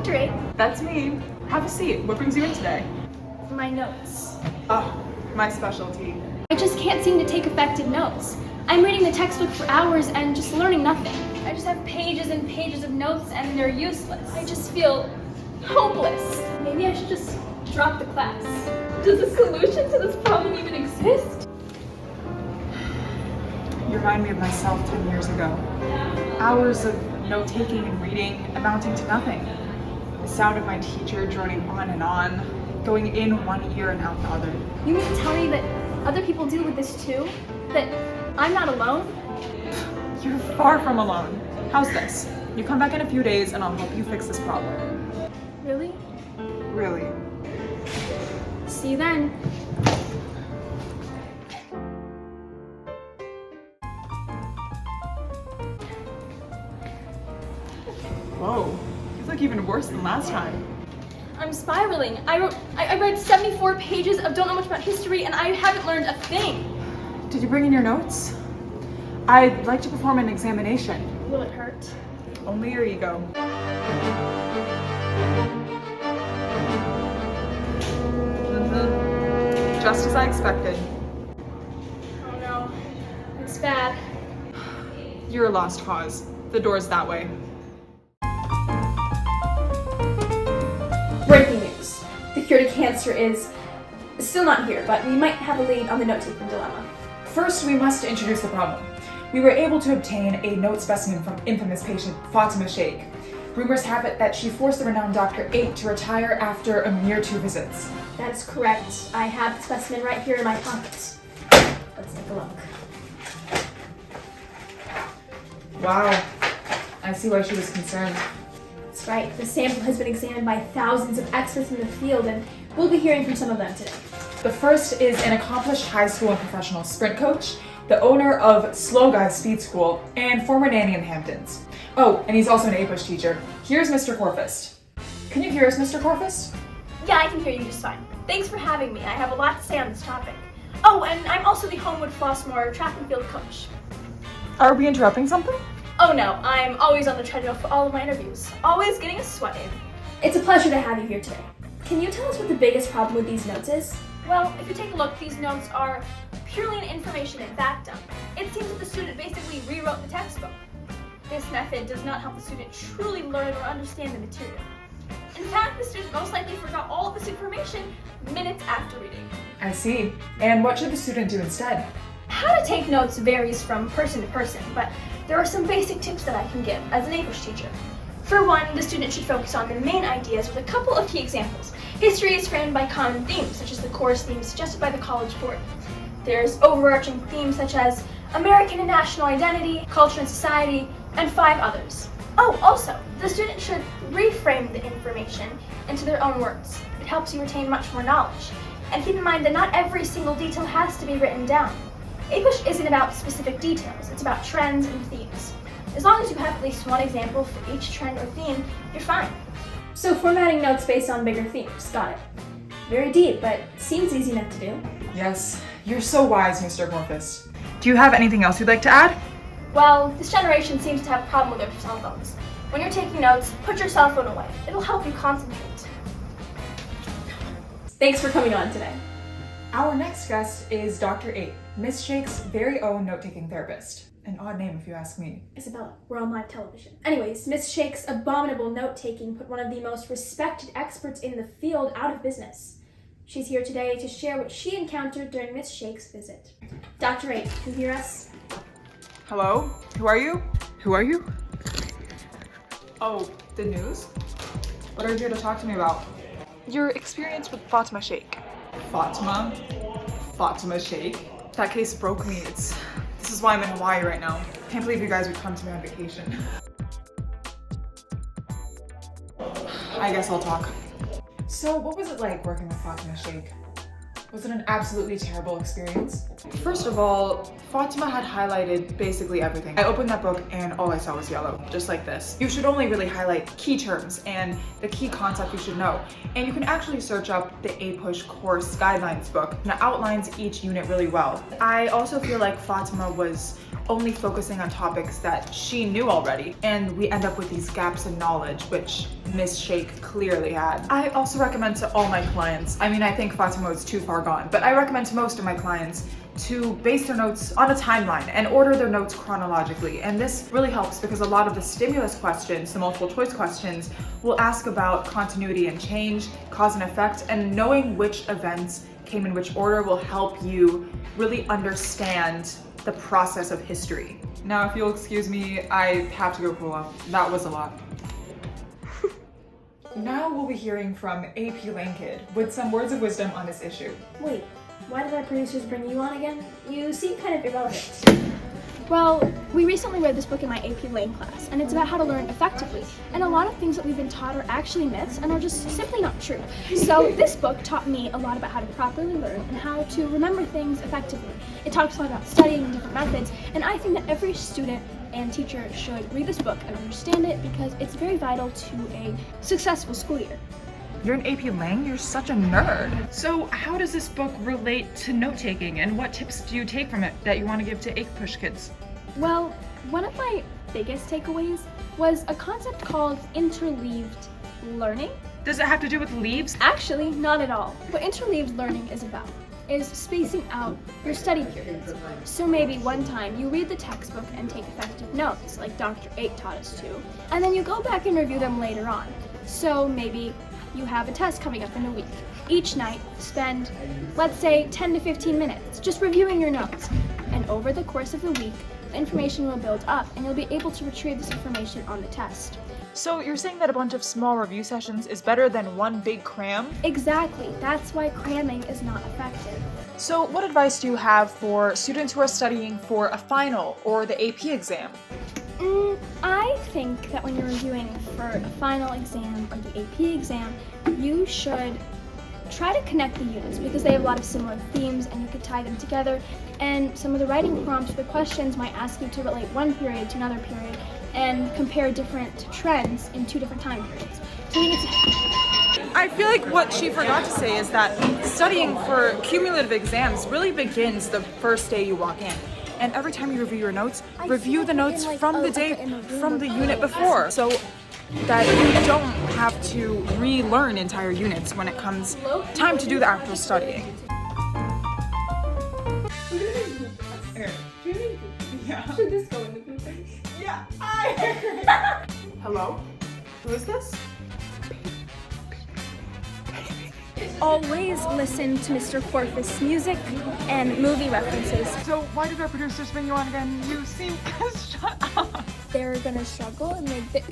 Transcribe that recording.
Dr. A. That's me. Have a seat. What brings you in today? My notes. Oh, my specialty. I just can't seem to take effective notes. I'm reading the textbook for hours and just learning nothing. I just have pages and pages of notes and they're useless. I just feel hopeless. Maybe I should just drop the class. Does a solution to this problem even exist? You remind me of myself 10 years ago. Hours of note-taking and reading amounting to nothing. The sound of my teacher droning on, going in one ear and out the other. You mean to tell me that other people deal with this too? That I'm not alone? You're far from alone. How's this? You come back in a few days and I'll help you fix this problem. Really? Really. See you then. Whoa, you look even worse than last time. I'm spiraling. I read 74 pages of don't know much about history and I haven't learned a thing. Did you bring in your notes? I'd like to perform an examination. Will it hurt? Only your ego. Just as I expected. Oh no, it's bad. You're a lost cause. The door's that way. Breaking news. The cure to cancer is still not here, but we might have a lead on the note-taking dilemma. First, we must introduce the problem. We were able to obtain a note specimen from infamous patient Fatima Sheikh. Rumors have it that she forced the renowned Dr. 8 to retire after a mere 2 visits. That is correct. I have the specimen right here in my pocket. Let's take a look. Wow, I see why she was concerned. That's right. The sample has been examined by thousands of experts in the field, and we'll be hearing from some of them today. The first is an accomplished high school and professional sprint coach, the owner of Slow Guy Speed School, and former nanny in the Hamptons. Oh, and he's also an apush teacher. Here's Mr. Corfist. Can you hear us, Mr. Corfist? Yeah, I can hear you just fine. Thanks for having me. I have a lot to say on this topic. Oh, and I'm also the Homewood Flossmoor track and field coach. Are we interrupting something? Oh no, I'm always on the treadmill for all of my interviews. Always getting a sweat in. It's a pleasure to have you here today. Can you tell us what the biggest problem with these notes is? Well, if you take a look, these notes are purely an information and fact dump. It seems that the student basically rewrote the textbook. This method does not help the student truly learn or understand the material. In fact, the student most likely forgot all of this information minutes after reading. I see. And what should the student do instead? How to take notes varies from person to person, but there are some basic tips that I can give as an English teacher. For one, the student should focus on the main ideas with a couple of key examples. History is framed by common themes, such as the course themes suggested by the College Board. There's overarching themes such as American and national identity, culture and society, and 5 others. Oh, also, the student should reframe the information into their own words. It helps you retain much more knowledge. And keep in mind that not every single detail has to be written down. apush isn't about specific details, it's about trends and themes. As long as you have at least one example for each trend or theme, you're fine. So formatting notes based on bigger themes. Got it. Very deep, but seems easy enough to do. Yes, you're so wise, Mr. Corfist. Do you have anything else you'd like to add? Well, this generation seems to have a problem with their cell phones. When you're taking notes, put your cell phone away. It'll help you concentrate. Thanks for coming on today. Our next guest is Dr. 8, Miss Sheikh's very own note-taking therapist. An odd name if you ask me. Isabella, we're on live television. Anyways, Miss Sheikh's abominable note-taking put one of the most respected experts in the field out of business. She's here today to share what she encountered during Miss Sheikh's visit. Dr. 8, can you hear us? Hello? Who are you? Who are you? Oh, the news? What are you here to talk to me about? Your experience with Fatima Sheikh. Fatima? Fatima Sheikh? That case broke me. This is why I'm in Hawaii right now. Can't believe you guys would come to me on vacation. I guess I'll talk. So what was it like working with Fatima Sheikh? Was it an absolutely terrible experience? First of all, Fatima had highlighted basically everything. I opened that book and all I saw was yellow, just like this. You should only really highlight key terms and the key concept you should know. And you can actually search up the apush course guidelines book that outlines each unit really well. I also feel like Fatima was only focusing on topics that she knew already, and we end up with these gaps in knowledge, which Miss Shake clearly had. I also recommend to all my clients, I mean, I think Fatima is too far gone, but I recommend to most of my clients to base their notes on a timeline and order their notes chronologically. And this really helps because a lot of the stimulus questions, the multiple choice questions, will ask about continuity and change, cause and effect, and knowing which events came in which order will help you really understand the process of history. Now, if you'll excuse me, I have to go cool off. That was a lot. Now we'll be hearing from AP Langkid with some words of wisdom on this issue. Wait, why did our producers bring you on again? You seem kind of irrelevant. Well, we recently read this book in my AP Lang class, and it's about how to learn effectively. And a lot of things that we've been taught are actually myths and are just simply not true. So this book taught me a lot about how to properly learn and how to remember things effectively. It talks a lot about studying different methods, and I think that every student and teacher should read this book and understand it because it's very vital to a successful school year. You're an AP Lang? You're such a nerd. So how does this book relate to note-taking, and what tips do you take from it that you want to give to apush kids? Well, one of my biggest takeaways was a concept called interleaved learning. Does it have to do with leaves? Actually, not at all. What interleaved learning is about is spacing out your study periods. So maybe one time you read the textbook and take effective notes, like Dr. 8 taught us to, and then you go back and review them later on. So maybe you have a test coming up in a week. Each night, spend, let's say, 10 to 15 minutes just reviewing your notes. And over the course of the week, the information will build up and you'll be able to retrieve this information on the test. So you're saying that a bunch of small review sessions is better than one big cram? Exactly. That's why cramming is not effective. So what advice do you have for students who are studying for a final or the AP exam? I think that when you're reviewing for a final exam or the AP exam, you should try to connect the units because they have a lot of similar themes and you could tie them together. And some of the writing prompts, the questions might ask you to relate one period to another period and compare different trends in two different time periods. So I feel like what she forgot to say is that studying for cumulative exams really begins the first day you walk in. And every time you review your notes, review the notes from the day, from the unit before, so that you don't have to relearn entire units when it comes time to do the actual studying. Yeah. Should this go in the bloopers? Yeah, I agree. Hello? Who is this? always listen to Mr. Corfus' music and movie references. So why did our producers bring you on again? You seem shut up. They're gonna struggle and make